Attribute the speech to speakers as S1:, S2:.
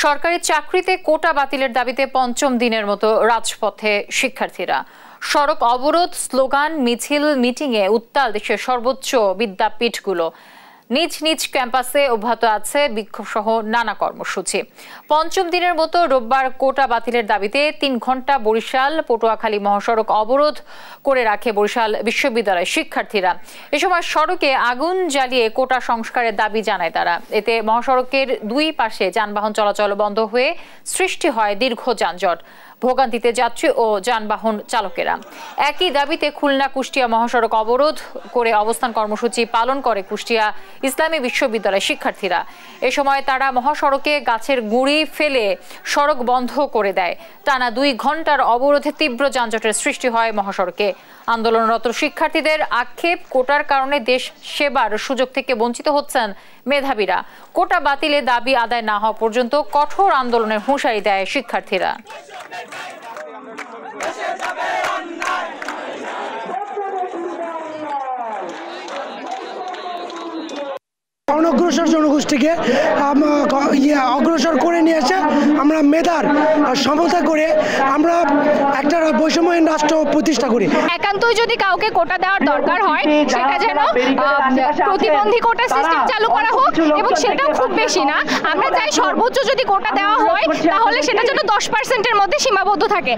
S1: সরকারি চাকরিতে কোটা বাতিলের দাবিতে পঞ্চম দিনের মতো রাজপথে শিক্ষার্থীরা। সড়ক অবরোধ, স্লোগান, মিছিল, মিটিংয়ে উত্তাল দেশের সর্বোচ্চ বিদ্যাপীঠগুলো। নিজ নিজ ক্যাম্পাসে অব্যাহত আছে বিক্ষোভ সহ নানা কর্মসূচি। পঞ্চম দিনের মতো রোববার কোটা বাতিলের দাবিতে ৩ ঘন্টা বরিশাল পটুয়াখালী মহাসড়ক অবরোধ করে রাখে বরিশাল বিশ্ববিদ্যালয়ের শিক্ষার্থীরা। এ সময় সড়কে আগুন জ্বালিয়ে কোটা সংস্কারের দাবি জানায় তারা। এতে মহাসড়কের দুই পাশে যানবাহন চলাচল বন্ধ হয়ে সৃষ্টি হয় দীর্ঘ যানজট। ভোগান্তিতে যাত্রী ও যানবাহন চালকেরা। একই দাবিতে খুলনা কুষ্টিয়া মহাসড়ক অবরোধ করে অবস্থান কর্মসূচি পালন করে কুষ্টিয়া ইসলামী বিশ্ববিদ্যালয়ের শিক্ষার্থীরা। এ সময় তারা মহাসড়কে গাছের গুঁড়ি ফেলে সড়ক বন্ধ করে দেয়। টানা 2 ঘন্টার অবরোধে তীব্র যানজটের সৃষ্টি হয় মহাসড়কে। আন্দোলনরত শিক্ষার্থীদের আক্ষেপ, কোটার কারণে দেশ সেবার সুযোগ থেকে বঞ্চিত হচ্ছেন মেধাবীরা। কোটা বাতিলে দাবি আদায় না হওয়া পর্যন্ত কঠোর আন্দোলনের হুঁশিয়ারি দেয় শিক্ষার্থীরা।
S2: অনগ্রসর জনগোষ্ঠীকে অগ্রসর করে নিয়েছে। আমরা মেধার সমতা করে আমরা একটা বৈষম্যহীন রাষ্ট্র প্রতিষ্ঠা করি।
S3: একান্তই যদি কাউকে কোটা দেওয়ার দরকার হয় সেটা যেন প্রতিবন্ধী কোটা সিস্টেম চালু করা হোক, এবং সেটাও খুব বেশি না। আমরা চাই সর্বোচ্চ যদি কোটা দেওয়া হয় তাহলে সেটা যেন 10%-এর মধ্যে সীমাবদ্ধ থাকে।